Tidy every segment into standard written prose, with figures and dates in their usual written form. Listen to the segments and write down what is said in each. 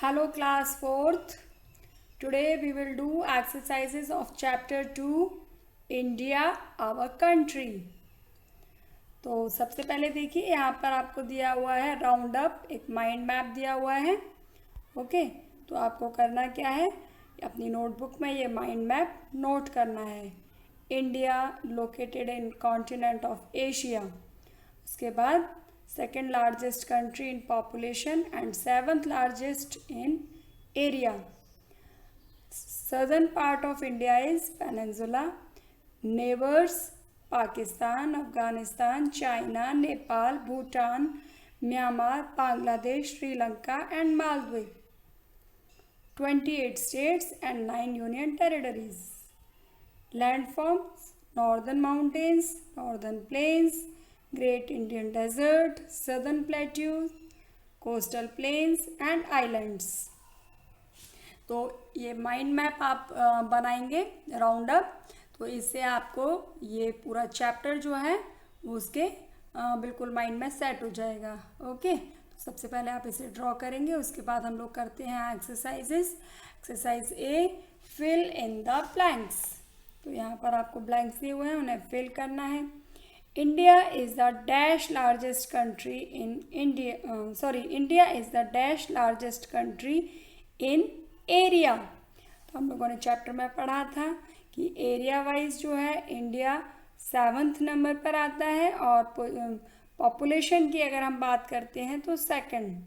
Hello class 4th. Today we will do exercises of chapter 2 India our country. तो सबसे पहले देखिए यहाँ पर आपको दिया हुआ है राउंड अप, एक माइंड मैप दिया हुआ है. ओके, तो आपको करना क्या है, अपनी नोटबुक में ये माइंड मैप नोट करना है. India located in continent of Asia. उसके बाद second largest country in population and seventh largest in area. Southern part of India is peninsula. Neighbors Pakistan, Afghanistan, China, Nepal, Bhutan, Myanmar, Bangladesh, Sri Lanka and Maldives. 28 states and 9 union territories. Landforms: northern mountains, northern plains, Great Indian Desert, Southern Plateau, Coastal Plains and Islands. तो ये mind map आप बनाएंगे round up, तो इससे आपको ये पूरा chapter जो है वो उसके बिल्कुल माइंड में सेट हो जाएगा. ओके, तो सबसे पहले आप इसे ड्रॉ करेंगे, उसके बाद हम लोग करते हैं exercises. Exercise A, fill in the blanks. तो यहाँ पर आपको ब्लैंक्स दिए हुए हैं, उन्हें फिल करना है. India is the dash largest country in India. India is the dash largest country in area. तो हम लोगों ने चैप्टर में पढ़ा था कि एरिया वाइज जो है इंडिया 7th नंबर पर आता है और पॉपुलेशन की अगर हम बात करते हैं तो सेकंड.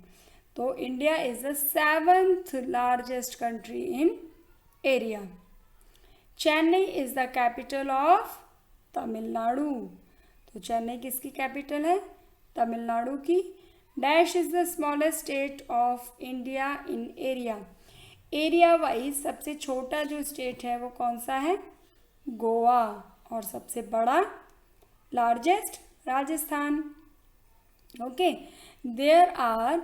तो India is the 7th largest country in area. Chennai is the capital of Tamil Nadu. तो चेन्नई किसकी कैपिटल है? तमिलनाडु की. Dash is the smallest state of India in area. Area wise सबसे छोटा जो स्टेट है वो कौन सा है? गोवा. और सबसे बड़ा largest Rajasthan. Okay, there are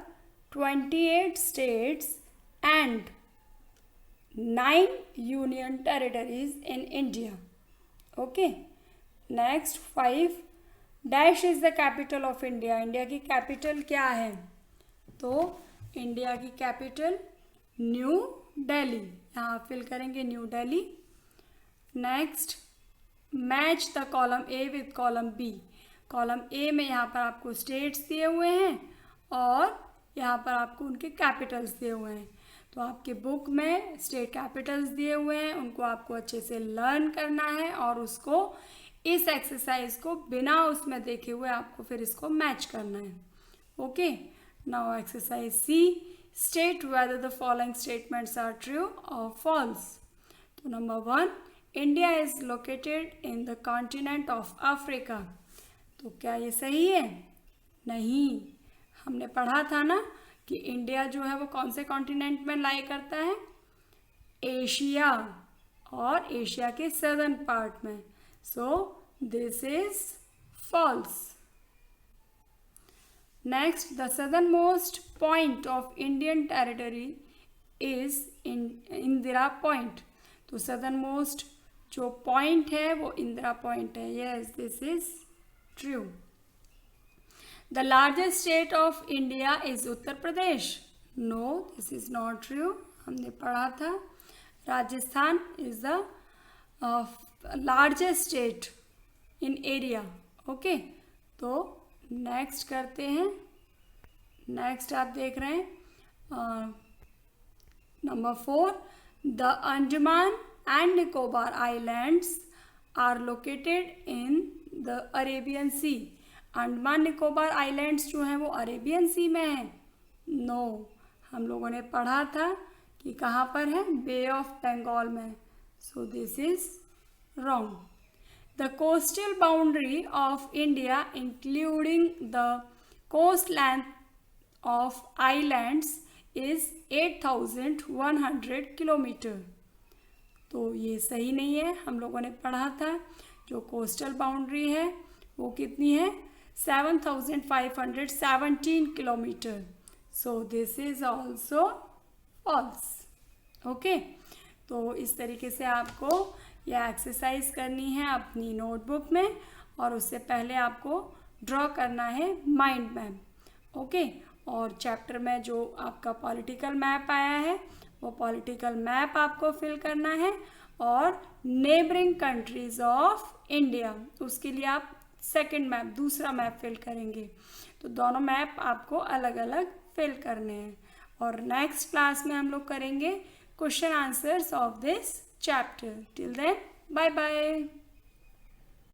28 states and 9 union territories in India. Okay, next 5. Dash is the capital of India. India की कैपिटल क्या है? तो इंडिया की कैपिटल न्यू दिल्ली. यहाँ फिल करेंगे New Delhi. Next, match the column A with column B. Column A में यहाँ पर आपको स्टेट्स दिए हुए हैं और यहाँ पर आपको उनके कैपिटल्स दिए हुए हैं. तो आपके बुक में स्टेट कैपिटल्स दिए हुए हैं, उनको आपको अच्छे से लर्न करना है और उसको इस एक्सरसाइज को बिना उसमें देखे हुए आपको फिर इसको मैच करना है. Okay, now exercise C, state whether the following statements are true और फॉल्स. तो number 1, India is located in the continent of Africa. तो क्या ये सही है? नहीं. हमने पढ़ा था ना कि इंडिया जो है वो कौन से कॉन्टिनेंट में लाई करता है? एशिया, और एशिया के सदर्न पार्ट में. So this is false. Next, the southernmost point of Indian territory is in Indira Point. तो southernmost जो point है वो इंदिरा पॉइंट है. Yes, this is true. The largest state of India is Uttar Pradesh. No, this is not true. हमने पढ़ा था Rajasthan is the largest state in area. Okay, तो next करते हैं. नेक्स्ट आप देख रहे हैं number 4, the Andaman and Nicobar islands are located in the Arabian sea. Andaman Nicobar islands जो हैं वो अरेबियन सी में हैं. नो, हम लोगों ने पढ़ा था कि कहाँ पर है? बे ऑफ बंगाल में. So this is wrong. The coastal boundary of India, including the coastline of islands, is 8,100 kilometre. तो ये सही नहीं है. हम लोगों ने पढ़ा था जो कोस्टल बाउंड्री है वो कितनी है? 7,517 kilometre. So this is also false. Okay. तो इस तरीके से आपको यह एक्सरसाइज करनी है अपनी नोटबुक में और उससे पहले आपको ड्रॉ करना है माइंड मैप. ओके, और चैप्टर में जो आपका पॉलिटिकल मैप आया है वो पॉलिटिकल मैप आपको फिल करना है, और नेबरिंग कंट्रीज़ ऑफ इंडिया उसके लिए आप सेकंड मैप, दूसरा मैप फिल करेंगे। तो दोनों मैप आपको अलग अलग फिल करने हैं। और नेक्स्ट क्लास में हम लोग करेंगे question answers of this chapter. Till then bye bye.